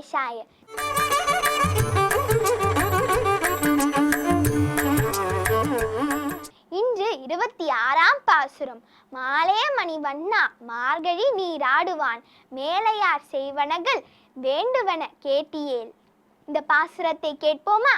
வெங்கடேஷாய. இன்று 26ஆம் பாசுரம். மாலே மணி வண்ணா மார்கழி நீராடுவான் மேலையார் செய்வனகள் வேண்டுவன கேட்டியேல். இந்த பாசுரத்தை கேட்போமா?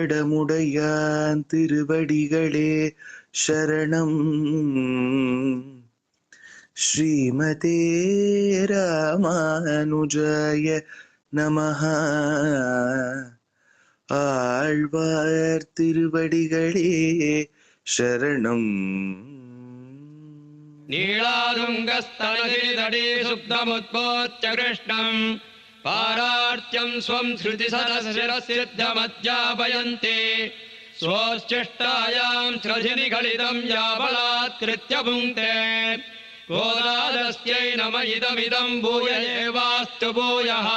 திருவேங்கடமுடையான் திருவடிகளே சரணம். ஸ்ரீமதே ராமானுஜாய நமஹ. ஆழ்வார் திருவடிகளே சரணம். நீளாதுங்கஸ்தனகிரிதடே சுப்தமுத்போத்ய கிருஷ்ணம் பாரார்த்தியம் ஸ்வம் ஸ்ருதிசதசிரசித்தமத்யாபயந்தே ஸ்வோச்சிஷ்டாயாம் ஸ்ரஜினிகலிதம் யாபலாத்கிருத்ய புங்க்தே கோதாதஸ்யை நம இதமிதம் பூய ஏவாஸ்து பூயः.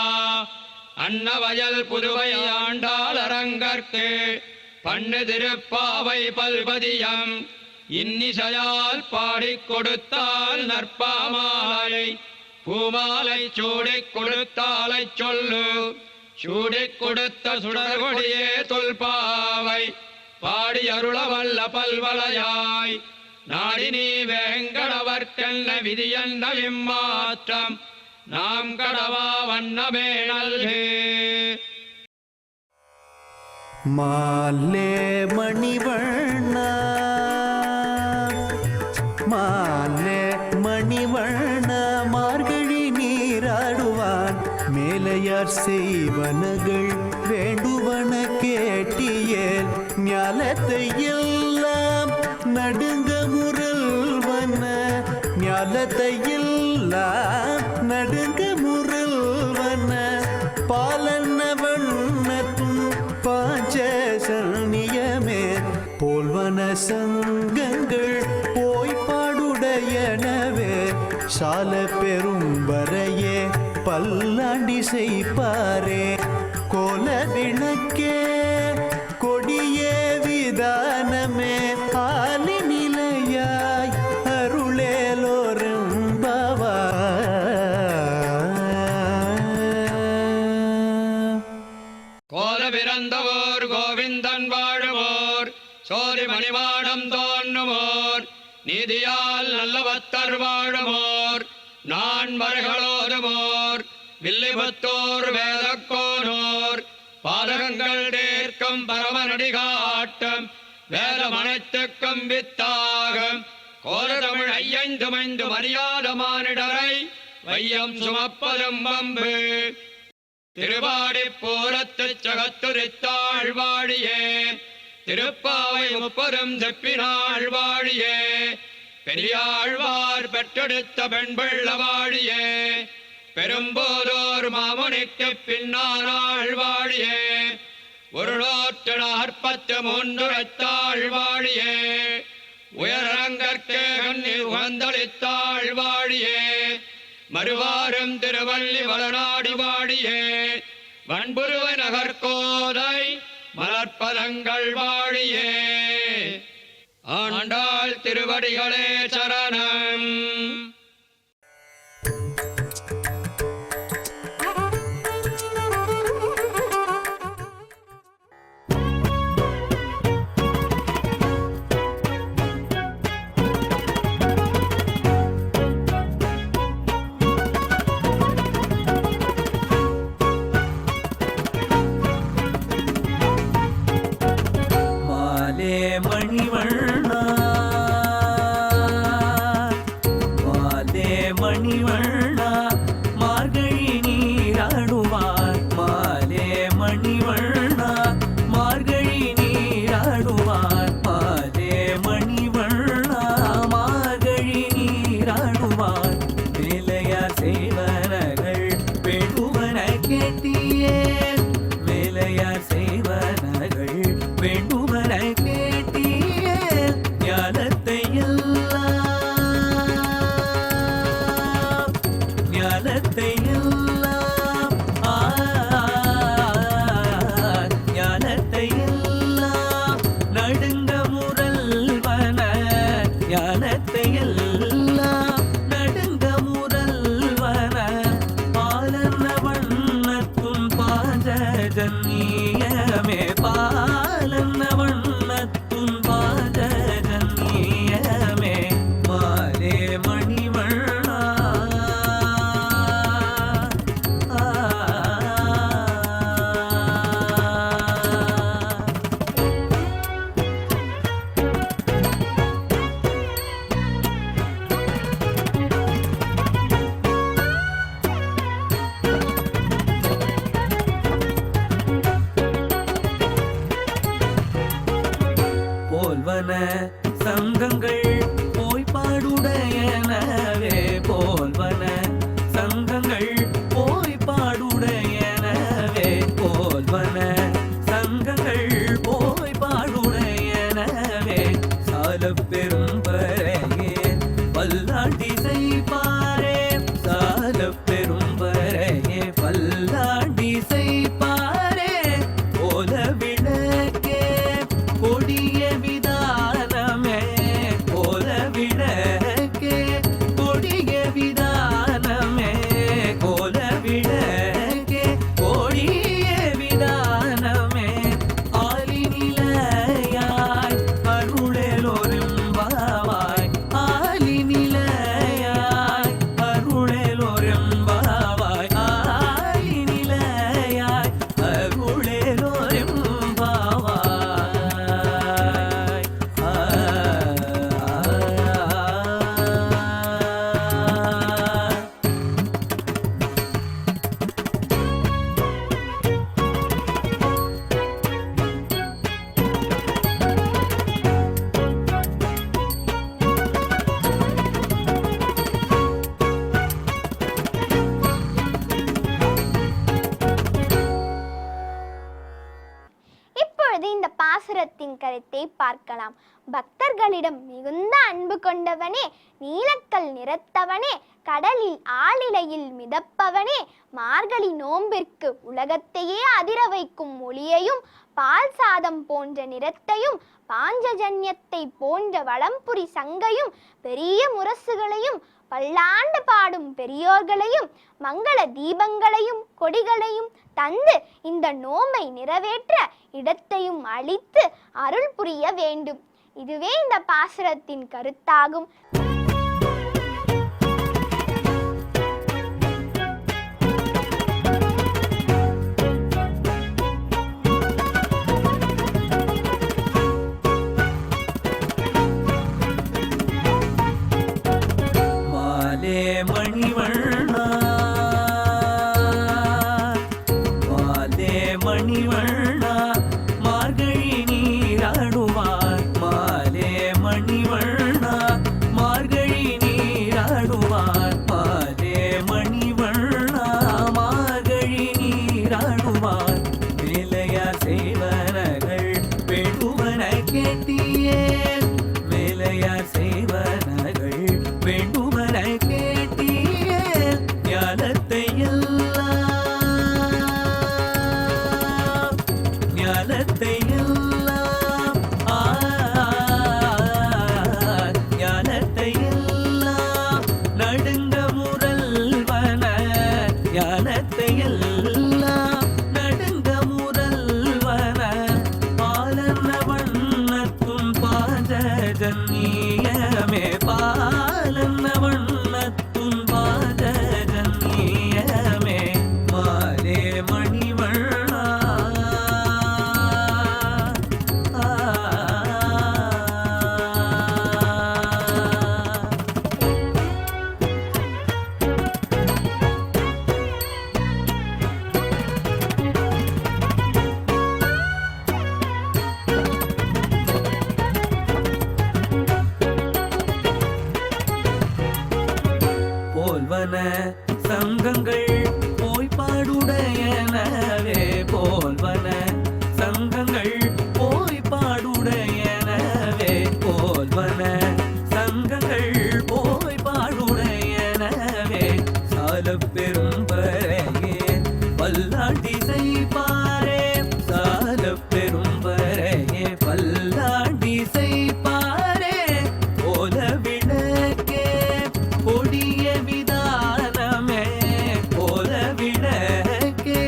அன்னவயல் புதுவை ஆண்டாள் அரங்கற்கு பண்ணு திருப்பாவை பல்பதியம் இன்னிசையால் பாடிக் கொடுத்தால் நற்பாமாலை பூமாலை சூடிக் கொடுத்தாலை சொல்லு. சூடிக் கொடுத்த சுடர்கொடியே தொல்பாவை பாடி அருளவல்ல பல்வளையாய் நாடி நீ வேங்கடவர்க்கென்ன விதியென்ன இம்மாற்றம் நாம் கடவா வண்ணமே நல்கு. மாலே மணிவண்ணா மாலே மணிவண்ணா மார்கழி நீராடுவான் மேலையார் செய்வனகள் வேண்டுவன கேட்டியேல். ஞாலத்தை எல்லாம் நடுங்க முரல்வன ஞாலத்தை எல்லாம் நடுங்க முரல்வன பாலன்ன வண்ணத்தும் பாஞ்சசன்னியமே போல்வன சங்கங்கள் போய்பாடுடையனவே சால பெரும் வரையே பல்லாண்டி செய்ப்பாரே. கோல விளக்கே கொடியே விதானமே ஆலி நிலையாய் அருளேலோரும்பவா. கோல பிறந்தவோர் கோவிந்தன் வாழுவோர் சோதி மணிமாடம் தோன்றுவோர் நீதியால் நல்லவத்தர் வாழுவோர் நான்மறைகளோதுவோர் வில்லிபுத்தோர் வேதக்கோனோர் பாதகங்கள் தேர்க்கும் பரமநடி காட்டும் வேதம் அனைத்துக்கும் வித்தாகும் கோல தமிழ் ஐயந்துமைந்து மரியாத மானிடரை வையம் சுமப்பதும் வம்பு. திருவாடி பூரத்துச் சகத்துரித்தாள் வாழியே திருப்பாவை முப்பதும் செப்பினாள் வாழியே பெரியாழ்வார் பெற்றெடுத்த பெண்பிள்ள வாழியே பெரும்போதோர் மாமுனிக்கு பின்னானாள் வாழியே ஒரு 143 வாழியே உயரங்கற்கே கண்ணில் உகந்தளித்தாள் வாழியே மறுவாரும் திருவள்ளி வளநாடி வாழியே வன்புருவ நகர்கோதை மலர்ப்பதங்கள் வாழியே. ஆண்டாள் திருவடிகளே சரணம். மணிவண்ணா பாசுரத்தின் கருத்தை பார்க்கலாம். பக்தர்களிடம் மிகுந்த அன்பு கொண்டவனே, நீலக்கல் நிறத்தவனே, கடலில் ஆளிலையில் மிதப்பவனே, மார்கழி நோம்பிற்கு உலகத்தையே அதிர வைக்கும் ஒளியையும், பால் சாதம் போன்ற நிறத்தையும், பாஞ்சஜன்யத்தை போன்ற வளம்புரி சங்கையும், பெரிய முரசுகளையும், பல்லாண்டு பாடும் பெரியோர்களையும், மங்கள தீபங்களையும் கொடிகளையும் தந்து இந்த நோம்பை நிறைவேற்ற இடத்தையும் அளித்து அருள் புரிய வேண்டும். இதுவே இந்த பாசுரத்தின் கருத்தாகும். மணிவண்ணா மாலே மணிவண்ணா மார்கழி நீராடுவார். மாலே மணிவண்ணா மார்கழி நீராடுவார். மாலே மணிவண்ணா மார்கழி நீராடுவார். வேலையார் செய்வனகள் வேண்டுவன கேட்டியே. வேலையார் செய்வனகள் வேண்டுவன கேட்டியே. ஞானத்தை எல்லாம் ஞானத்தை எல்லாம் நடுங்க முரல்வன. ஞானத்தை எல்லாம் நடுங்க முரல்வன. பாலன வண்ணத்தும் பாஞ்சஜன்யமே. பாலன வண்ணத்தும் பாஞ்சஜன்யமே. மாலே மணிவண்ணா போல்வன சங்கங்கள் போய்பாடுடையனவே. போல்வன சங்கங்கள் போய்பாடுடையனவே. போல்வன சங்கங்கள் போய்பாடுடையனவே. சாலப் பெரும்பரையே பல்லாண்டிசை பாரே. சாலப் பெரும்பரையே பல்லாண்டிசை பாரே. போல விளக்கே கொடிய விதானமே. போல விளக்கே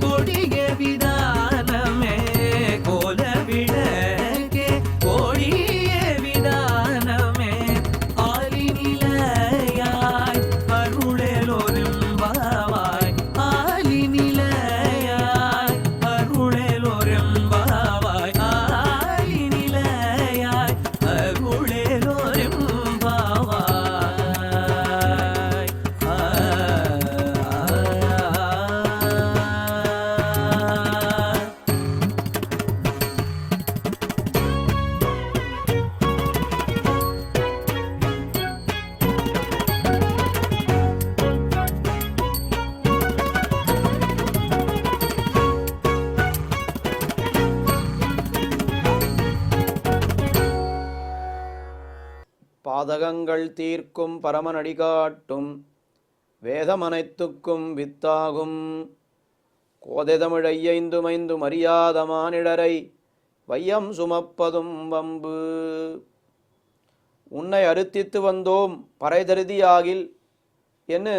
கொடிய விதானமே. கோல விளக்கே கொடிய விதானமே. ஆலிநிலையாய் அருளெலொரும்பாவாய். ஆலிநிலையாய் அருளெலொரும்பாவாய். ஆலிநிலையாய் அருளெலொரும்பாவாய். பாதகங்கள் தீர்க்கும் பரமனடி காட்டும் வேதமனைத்துக்கும் வித்தாகும். கோதை தமிழையைந்துமைந்து மரியாத மானிடரை வையம் சுமப்பதும் வம்பு. உன்னை அறுத்தித்து வந்தோம் பறைதருதியாகில் என்று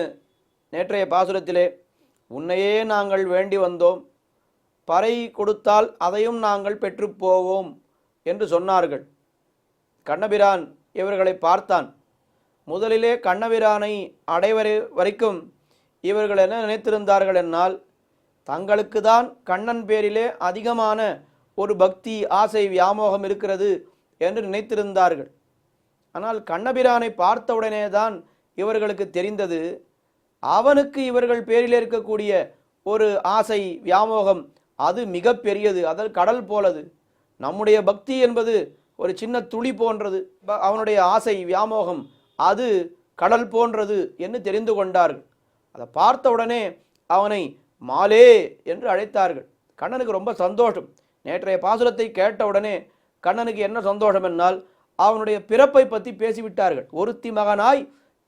நேற்றைய பாசுரத்திலே உன்னையே நாங்கள் வேண்டி வந்தோம், பறை கொடுத்தால் அதையும் நாங்கள் பெற்றுப்போவோம் என்று சொன்னார்கள். கண்ணபிரான் இவர்களை பார்த்தான். முதலிலே கண்ணபிரானை அடைவரை வரைக்கும் இவர்கள் என்ன நினைத்திருந்தார்கள் என்னால், தங்களுக்கு தான் கண்ணன் பேரிலே அதிகமான ஒரு பக்தி ஆசை வியாமோகம் இருக்கிறது என்று நினைத்திருந்தார்கள். ஆனால் கண்ணபிரானை பார்த்தவுடனே தான் இவர்களுக்கு தெரிந்தது, அவனுக்கு இவர்கள் பேரில் இருக்கக்கூடிய ஒரு ஆசை வியாமோகம் அது மிக பெரியது, அதில் கடல் போலது. நம்முடைய பக்தி என்பது ஒரு சின்ன துளி போன்றது, அவனுடைய ஆசை வியாமோகம் அது கடல் போன்றது என்று தெரிந்து கொண்டார்கள். அதை பார்த்தவுடனே அவனை மாலே என்று அழைத்தார்கள். கண்ணனுக்கு ரொம்ப சந்தோஷம். நேற்றைய பாசுரத்தை கேட்டவுடனே கண்ணனுக்கு என்ன சந்தோஷம் என்னால் அவனுடைய பிறப்பை பற்றி பேசிவிட்டார்கள். ஒருத்தி மகனாய்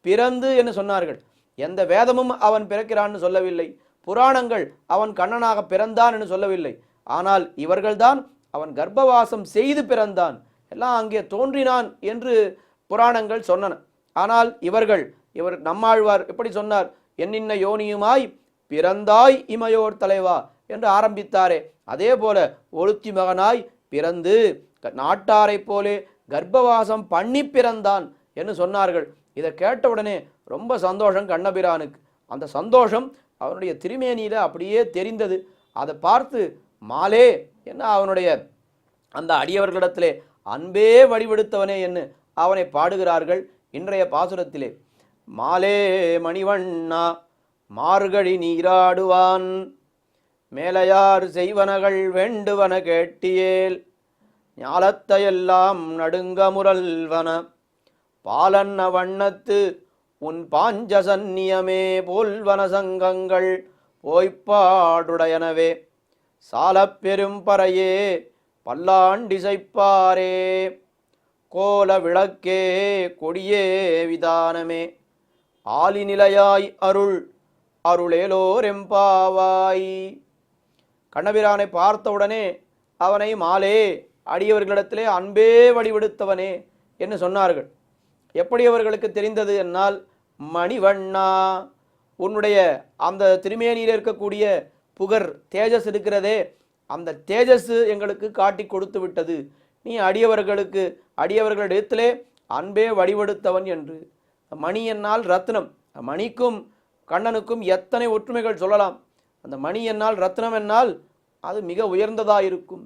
பிறந்து என்று சொன்னார்கள். எந்த வேதமும் அவன் பிறக்கிறான்னு சொல்லவில்லை, புராணங்கள் அவன் கண்ணனாக பிறந்தான் என்று சொல்லவில்லை. ஆனால் இவர்கள்தான் அவன் கர்ப்பவாசம் செய்து பிறந்தான், எல்லாம் அங்கே தோன்றினான் என்று புராணங்கள் சொன்னன. ஆனால் இவர் நம்மாழ்வார் எப்படி சொன்னார்? என்னின்ன யோனியுமாய் பிறந்தாய் இமையோர் தலைவா என்று ஆரம்பித்தாரே, அதே போல ஒருத்தி மகனாய் பிறந்து நாட்டாரை போலே கர்ப்பவாசம் பண்ணி பிறந்தான் என்று சொன்னார்கள். இதை கேட்டவுடனே ரொம்ப சந்தோஷம் கண்ணபிரானுக்கு. அந்த சந்தோஷம் அவனுடைய திருமேனியில அப்படியே தெரிந்தது. அதை பார்த்து மாலே என்ன அவனுடைய அந்த அடியவர்களிடத்திலே அன்பே வடிவெடுத்தவனே என்று அவனை பாடுகிறார்கள் இன்றைய பாசுரத்திலே. மாலே மணிவண்ணா மார்கழி நீராடுவான், மேலையார் செய்வனகள் வேண்டுவன கேட்டியேல், ஞாலத்தையெல்லாம் நடுங்க முரல்வன, பாலன்ன வண்ணத்து உன் பாஞ்சசன்னியமே போல்வன சங்கங்கள் போய்ப்பாடுடையனவே, சாலப் பெரும் பறையே பல்லாண்டிசைப்பாரே, கோல விளக்கே கொடியே விதானமே, ஆலிநிலையாய் அருளேலோரெம்பாவாய். கண்ணபிரானை பார்த்தவுடனே அவனை மாலே அடியவர்களிடத்திலே அன்பே வடிவெடுத்தவனே என்று சொன்னார்கள். எப்படி அவர்களுக்கு தெரிந்தது என்னால், மணிவண்ணா உன்னுடைய அந்த திருமேனியில் இருக்கக்கூடிய புகர் தேஜஸ் இருக்கிறதே, அந்த தேஜஸ் எங்களுக்கு காட்டி கொடுத்து விட்டது. நீ அடியவர்களிடத்திலே அன்பே வடிவெடுத்தவன் என்று. மணி என்னால் ரத்னம், மணிக்கும் கண்ணனுக்கும் எத்தனை ஒற்றுமைகள் சொல்லலாம். அந்த மணி என்னால் ரத்னம் என்னால் அது மிக உயர்ந்ததாக இருக்கும்.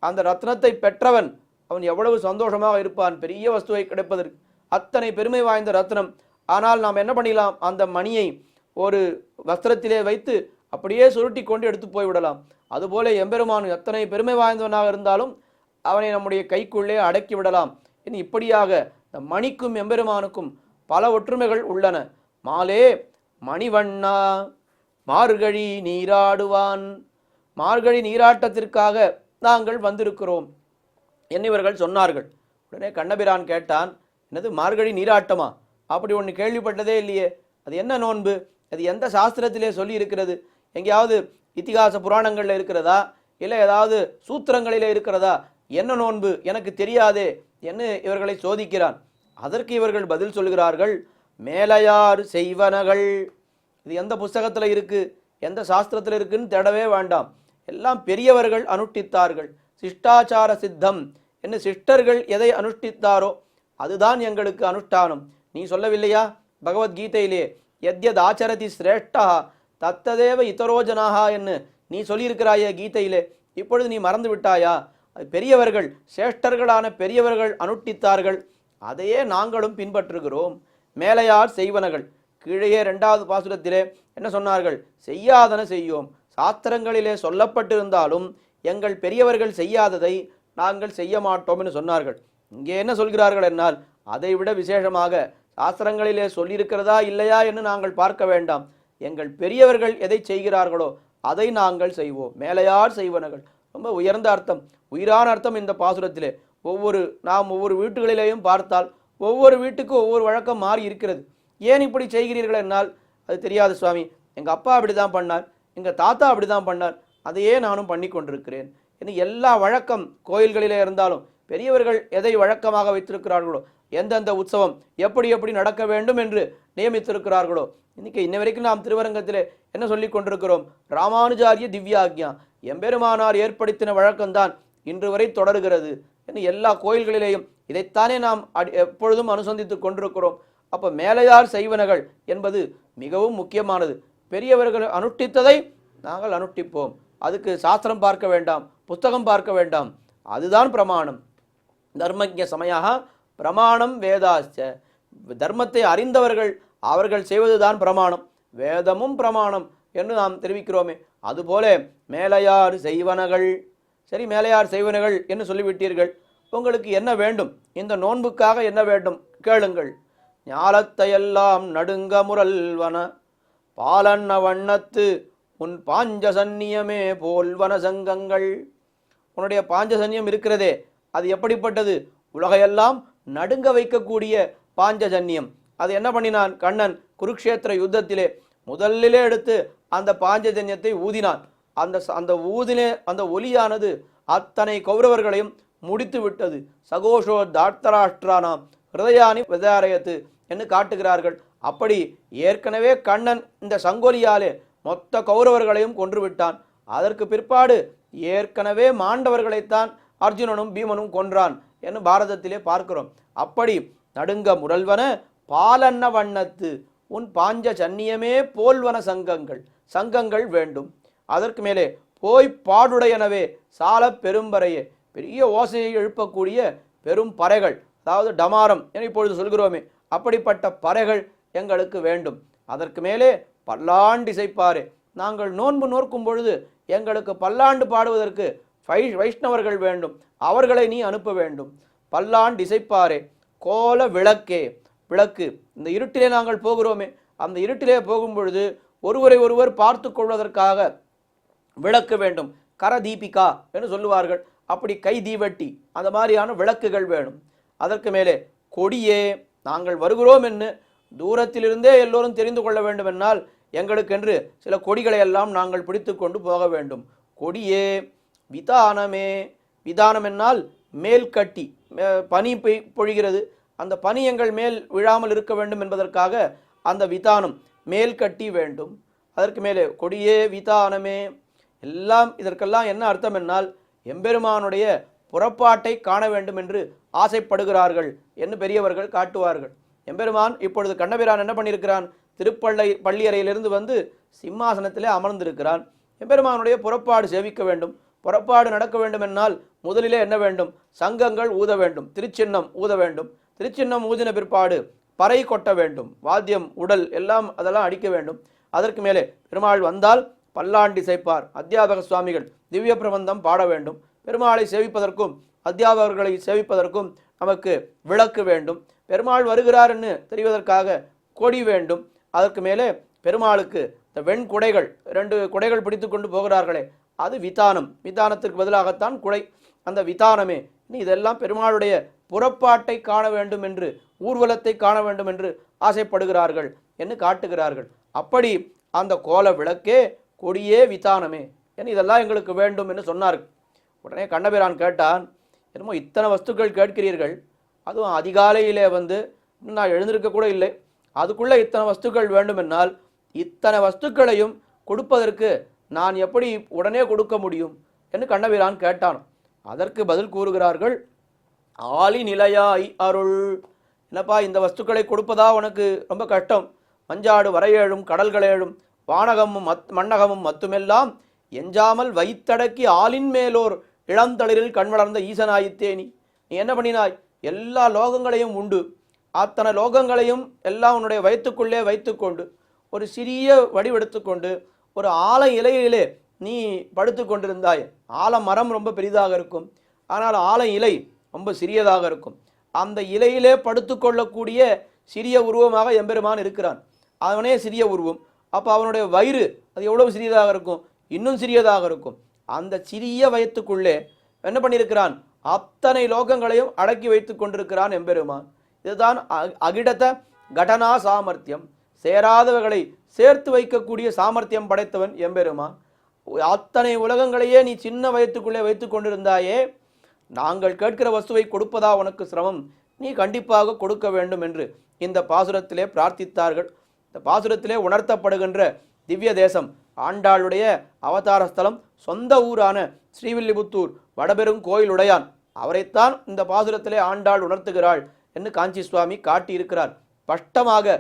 அந்த ரத்னத்தை பெற்றவன் அவன் எவ்வளவு சந்தோஷமாக இருப்பான் பெரிய வஸ்துவை கிடைப்பதற்கு. அத்தனை பெருமை வாய்ந்த ரத்னம். ஆனால் நாம் என்ன பண்ணிடலாம், அந்த மணியை ஒரு வஸ்திரத்திலே வைத்து அப்படியே சுருட்டி கொண்டு எடுத்து போய்விடலாம். அதுபோல எம்பெருமான் எத்தனை பெருமை வாய்ந்தவனாக இருந்தாலும் அவனை நம்முடைய கைக்குள்ளே அடக்கி விடலாம். இனி இப்படியாக இந்த மணிக்கும் எம்பெருமானுக்கும் பல ஒற்றுமைகள் உள்ளன. மாலே மணிவண்ணா மார்கழி நீராடுவான், மார்கழி நீராட்டத்திற்காக நாங்கள் வந்திருக்கிறோம் என்று இவர்கள் சொன்னார்கள். உடனே கண்ணபிரான் கேட்டான், என்னது மார்கழி நீராட்டமா? அப்படி ஒன்று கேள்விப்பட்டதே இல்லையே. அது என்ன நோன்பு? அது எந்த சாஸ்திரத்திலே சொல்லி இருக்கிறது? எங்கேயாவது இத்திகாச புராணங்களில் இருக்கிறதா, இல்லை ஏதாவது சூத்திரங்களிலே இருக்கிறதா? என்ன நோன்பு எனக்கு தெரியாதே என்று இவர்களை சோதிக்கிறான். அதற்கு இவர்கள் பதில் சொல்கிறார்கள், மேலையார் செய்வனகள். இது எந்த புஸ்தகத்தில் இருக்கு, எந்த சாஸ்திரத்தில் இருக்குன்னு தேடவே வேண்டாம். எல்லாம் பெரியவர்கள் அனுஷ்டித்தார்கள். சிஷ்டாச்சார சித்தம் என்று சிஷ்டர்கள் எதை அனுஷ்டித்தாரோ அதுதான் எங்களுக்கு அனுஷ்டானம். நீ சொல்லவில்லையா பகவத்கீதையிலே, எத்யத் ஆச்சரதி சிரேஷ்டா தத்ததேவ இதரோஜனாகா என்று நீ சொல்லியிருக்கிறாயே கீதையிலே. இப்பொழுது நீ மறந்து விட்டாயா? பெரியவர்கள், சிரேஷ்டர்களான பெரியவர்கள் அனுஷ்டித்தார்கள், அதையே நாங்களும் பின்பற்றுகிறோம். மேலையார் செய்வனகள். கீழே 2வது பாசுரத்திலே என்ன சொன்னார்கள்? செய்யாதன செய்யோம். சாஸ்திரங்களிலே சொல்லப்பட்டிருந்தாலும் எங்கள் பெரியவர்கள் செய்யாததை நாங்கள் செய்ய மாட்டோம் என்று சொன்னார்கள். இங்கே என்ன சொல்கிறார்கள் என்னால், அதை விட விசேஷமாக சாஸ்திரங்களிலே சொல்லியிருக்கிறதா இல்லையா என்று நாங்கள் பார்க்க வேண்டாம். எங்கள் பெரியவர்கள் எதை செய்கிறார்களோ அதை நாங்கள் செய்வோம். மேலையார் செய்வனகள். ரொம்ப உயர்ந்த அர்த்தம், உயிரான அர்த்தம் இந்த பாசுரத்திலே. நாம் ஒவ்வொரு வீட்டுகளிலேயும் பார்த்தால் ஒவ்வொரு வீட்டுக்கும் ஒவ்வொரு வழக்கம் மாறி இருக்கிறது. ஏன் இப்படி செய்கிறீர்கள் என்னால், அது தெரியாது சுவாமி, எங்கள் அப்பா அப்படி தான் பண்ணார், எங்கள் தாத்தா அப்படி தான் பண்ணார், அதையே நானும் பண்ணி கொண்டிருக்கிறேன். இன்னும் எல்லா வழக்கம் கோயில்களிலே இருந்தாலும் பெரியவர்கள் எதை வழக்கமாக வைத்திருக்கிறார்களோ, எந்தெந்த உற்சவம் எப்படி எப்படி நடக்க வேண்டும் என்று நியமித்திருக்கிறார்களோ, இன்ன வரைக்கும் நாம் திருவரங்கத்திலே என்ன சொல்லி கொண்டிருக்கிறோம்? ராமானுஜாரிய திவ்யாக்ஞா, எம்பெருமானார் ஏற்படுத்தின வழக்கம்தான் இன்று வரை தொடர்கிறது என்று எல்லா கோயில்களிலேயும் இதைத்தானே நாம் எப்பொழுதும் அனுசந்தித்து கொண்டிருக்கிறோம். அப்போ மேலையார் செய்வனகள் என்பது மிகவும் முக்கியமானது. பெரியவர்கள் அனுஷ்டித்ததை நாங்கள் அனுஷ்டிப்போம். அதுக்கு சாஸ்திரம் பார்க்க வேண்டாம், புஸ்தகம் பார்க்க வேண்டாம், அதுதான் பிரமாணம். தர்மஜ்ஞ சமயாக பிரமாணம் வேதாச்ச. தர்மத்தை அறிந்தவர்கள் அவர்கள் செய்வதுதான் பிரமாணம். வேதமும் பிரமாணம் என்று நாம் தெரிவிக்கிறோமே, அதுபோல மேலையார் செய்வனகள். சரி, மேலையார் செய்வனகள் என்று சொல்லிவிட்டீர்கள், உங்களுக்கு என்ன வேண்டும்? இந்த நோன்புக்காக என்ன வேண்டும் கேளுங்கள். ஞாலத்தையெல்லாம் நடுங்க முரல்வன, பாலன்ன வண்ணத்து உன் பாஞ்சசன்னியமே போல்வன சங்கங்கள் உன்னுடைய பாஞ்சஜன்யம் இருக்கிறதே அது எப்படிப்பட்டது? உலகையெல்லாம் நடுங்க வைக்கக்கூடிய பாஞ்சஜன்யம். அது என்ன பண்ணினான் கண்ணன்? குருக்ஷேத்திர யுத்தத்திலே முதலிலே எடுத்து அந்த பாஞ்சஜன்யத்தை ஊதினான். அந்த ஒலியானது அத்தனை கௌரவர்களையும் முடித்து விட்டது. சகோஷோ தார்த்தராஷ்டிரானாம் ஹிருதயானி விதாரயத்து என்று காட்டுகிறார்கள். அப்படி ஏற்கனவே கண்ணன் இந்த சங்கொலியாலே மொத்த கௌரவர்களையும் கொன்று விட்டான். அதற்கு பிற்பாடு ஏற்கனவே மாண்டவர்களைத்தான் அர்ஜுனனும் பீமனும் கொன்றான் என்று பாரதத்திலே பார்க்கிறோம். அப்படி நடுங்க முரல்வன பாலன்ன வண்ணத்து உன் பாஞ்ச சன்னியமே போல்வன சங்கங்கள் வேண்டும். அதற்கு மேலே போய் பாடுடையனவே சால பெரும்பறையே, பெரிய ஓசையை எழுப்பக்கூடிய பெரும் பறைகள், அதாவது டமாரம் என இப்பொழுது சொல்கிறோமே, அப்படிப்பட்ட பறைகள் எங்களுக்கு வேண்டும். அதற்கு மேலே பல்லாண்டிசைப்பாரே, நாங்கள் நோன்பு நோக்கும் பொழுது எங்களுக்கு பல்லாண்டு பாடுவதற்கு வைஷ்ணவர்கள் வேண்டும், அவர்களை நீ அனுப்ப வேண்டும். பல்லாண்டிசைப்பாரே கோல விளக்கே, விளக்கு இந்த இருட்டிலே நாங்கள் போகிறோமே, அந்த இருட்டிலே போகும் பொழுது ஒருவரை ஒருவர் பார்த்து கொள்வதற்காக விளக்கு வேண்டும். கரதீபிகா என்று சொல்லுவார்கள். அப்படி கை தீவட்டி அந்த மாதிரியான விளக்குகள் வேணும். அதற்கு மேலே கொடியே, நாங்கள் வருகிறோம் என்று தூரத்திலிருந்தே எல்லோரும் தெரிந்து கொள்ள வேண்டும் என்னால் எங்களுக்கென்று சில கொடிகளை எல்லாம் நாங்கள் பிடித்து கொண்டு போக வேண்டும். கொடியே விதானமே, விதானம் என்னால் மேல் கட்டி, பனி பொழிகிறது, அந்த பனி எங்கள் மேல் விழாமல் இருக்க வேண்டும் என்பதற்காக அந்த விதானம் மேல் கட்டி வேண்டும். அதற்கு மேலே கொடியே விதானமே, எல்லாம் இதற்கெல்லாம் என்ன அர்த்தம் என்னால் எம்பெருமானுடைய புறப்பாட்டை காண வேண்டும் என்று ஆசைப்படுகிறார்கள் என்று பெரியவர்கள் காட்டுவார்கள். எம்பெருமான் இப்பொழுது கண்ணபிரான் என்ன பண்ணியிருக்கிறான்? பள்ளியறையிலிருந்து வந்து சிம்மாசனத்திலே அமர்ந்திருக்கிறான். எம்பெருமானுடைய புறப்பாடு சேவிக்க வேண்டும், புறப்பாடு நடக்க வேண்டும் என்னால் முதலிலே என்ன வேண்டும்? சங்கங்கள் ஊத வேண்டும், திருச்சின்னம் ஊத வேண்டும். திருச்சின்னம் ஊதின பிற்பாடு பறை கொட்ட வேண்டும், வாத்தியம் உடல் எல்லாம் அதெல்லாம் அடிக்க வேண்டும். அதற்கு மேலே பெருமாள் வந்தால் பல்லாண்டிசைப்பார், அத்தியாபக சுவாமிகள் திவ்ய பிரபந்தம் பாட வேண்டும். பெருமாளை சேவிப்பதற்கும் அத்தியாபகர்களை சேவிப்பதற்கும் நமக்கு விளக்கு வேண்டும். பெருமாள் வருகிறார் என்று தெரிவதற்காக கொடி வேண்டும். அதற்கு மேலே பெருமாளுக்கு இந்த வெண்குடைகள், 2 குடைகள் பிடித்து கொண்டு போகிறார்களே, அது விதானம். விதானத்திற்கு பதிலாகத்தான் குடை, அந்த விதானமே. இதெல்லாம் பெருமாளுடைய புறப்பாட்டை காண வேண்டும் என்று, ஊர்வலத்தை காண வேண்டும் என்று ஆசைப்படுகிறார்கள் என்று காட்டுகிறார்கள். அப்படி அந்த கோல விளக்கே கொடியே விதானமே என்று இதெல்லாம் எங்களுக்கு வேண்டும் என்று சொன்னார்கள். உடனே கண்ணபிரான் கேட்டான், என்னமோ இத்தனை வஸ்துக்கள் கேட்கிறீர்கள், அதுவும் அதிகாலையிலே வந்து நான் எழுந்திருக்க கூட இல்லை, அதுக்குள்ளே இத்தனை வஸ்துக்கள் வேண்டும் என்னால் இத்தனை வஸ்துக்களையும் கொடுப்பதற்கு நான் எப்படி உடனே கொடுக்க முடியும் என்று கண்ணபிரான் கேட்டான். அதற்கு பதில் கூறுகிறார்கள், ஆலி நிலையாய் அருள். என்னப்பா இந்த வஸ்துக்களை கொடுப்பதா உனக்கு ரொம்ப கஷ்டம்? மஞ்சாடு வரையேழும் கடல்களேழும் வானகமும் மண்ணகமும் மத்துமெல்லாம் எஞ்சாமல் வைத்தடக்கி ஆலின் மேலோர் இளந்தளிரில் கண் வளர்ந்த ஈசனாயித்தே. நீ என்ன பண்ணினாய்? எல்லா லோகங்களையும் உண்டு, அத்தனை லோகங்களையும் எல்லாம் உன்னுடைய வயிற்றுக்குள்ளே வைத்துக்கொண்டு ஒரு சிறிய வடிவெடுத்துக்கொண்டு ஒரு ஆலை இலையிலே நீ படுத்து கொண்டிருந்தாய். ஆலமரம் ரொம்ப பெரிதாக இருக்கும், ஆனால் ஆலை இலை ரொம்ப சிறியதாக இருக்கும். அந்த இலையிலே படுத்து கொள்ளக்கூடிய சிறிய உருவமாக எம்பெருமான் இருக்கிறான். அவனே சிறிய உருவம். அப்போ அவனுடைய வயிறு அது எவ்வளவு சிறியதாக இருக்கும்? இன்னும் சிறியதாக இருக்கும். அந்த சிறிய வயத்துக்குள்ளே என்ன பண்ணியிருக்கிறான்? அத்தனை லோகங்களையும் அடக்கி வைத்து கொண்டிருக்கிறான் எம்பெருமான். இதுதான் அகிடத கடனா சாமர்த்தியம். சேராதவர்களை சேர்த்து வைக்கக்கூடிய சாமர்த்தியம் படைத்தவன் எம்பெருமான். அத்தனை உலகங்களையே நீ சின்ன வயத்துக்குள்ளே வைத்து கொண்டிருந்தாயே, நாங்கள் கேட்கிற வஸ்துவை கொடுப்பதா உனக்கு சிரமம்? நீ கண்டிப்பாக கொடுக்க வேண்டும் என்று இந்த பாசுரத்திலே பிரார்த்தித்தார்கள். இந்த பாசுரத்திலே உணர்த்தப்படுகின்ற திவ்ய தேசம் ஆண்டாளுடைய அவதார ஸ்தலம், சொந்த ஊரான ஸ்ரீவில்லிபுத்தூர் வடபெரும் கோயிலுடையான். அவரைத்தான் இந்த பாசுரத்திலே ஆண்டாள் உணர்த்துகிறாள் என்று காஞ்சி சுவாமி காட்டியிருக்கிறார். ஸ்பஷ்டமாக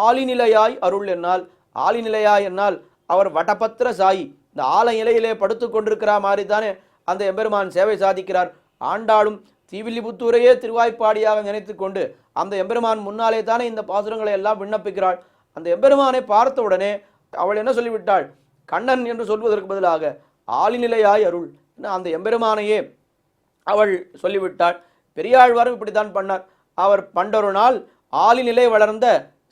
ஆலிநிலையாய் அருள் என்னால், ஆலிநிலையாய் என்னால் அவர் வடபத்திர சாயி, இந்த ஆலை இலையிலே படுத்து கொண்டிருக்கிற மாதிரி தானே அந்த எம்பெருமான் சேவை சாதிக்கிறார். ஆண்டாளும் ஸ்ரீவில்லிபுத்தூரையே திருவாய்ப்பாடியாக நினைத்து கொண்டு அந்த எம்பெருமான் முன்னாலே தானே இந்த பாசுரங்களை எல்லாம் விண்ணப்பிக்கிறாள். அந்த எம்பெருமானை பார்த்த உடனே அவள் என்ன சொல்லிவிட்டாள்? கண்ணன் என்று சொல்வதற்கு பதிலாக ஆலிநிலையாய் அருள் அந்த எம்பெருமானையே அவள் சொல்லிவிட்டாள். பெரியாழ்வாரும் இப்படித்தான் பண்ணார். அவர் பண்டொரு நாள் ஆலிநிலை வளர்ந்த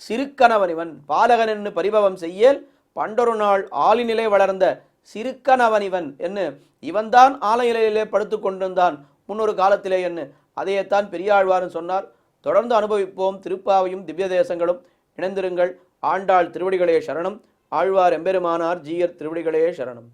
சிறுக்கணவன் இவன் பாலகன் என்று பரிபவம் செய்யல், பண்டொரு நாள் ஆலிநிலை வளர்ந்த சிறுக்கனவன் என்று இவன்தான் ஆலையிலே படுத்து கொண்டிருந்தான் முன்னொரு காலத்திலே என்று அதையேத்தான் பெரியாழ்வாரும் சொன்னார். தொடர்ந்து அனுபவிப்போம் திருப்பாவையும் திவ்ய தேசங்களும். இணைந்திருங்கள். ஆண்டாள் திருவடிகளே சரணம். ஆழ்வார் எம்பெருமானார் ஜீயர் திருவடிகளே சரணம்.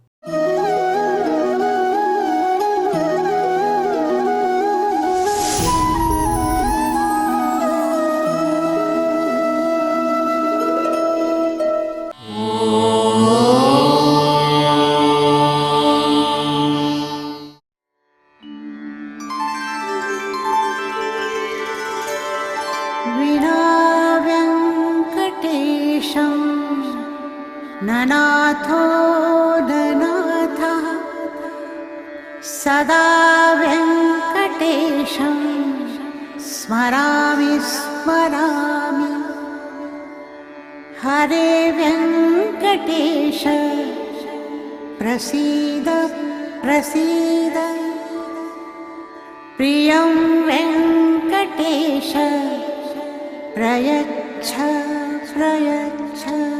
विनाव्यङ्कटेशं ननाथो ननाथः सदा व्यङ्कटेशं स्मरामि स्मरामि हरे व्यङ्कटेश प्रसीद प्रसीद प्रियं वेङ्कटेश प्रयच्छ प्रयच्छ।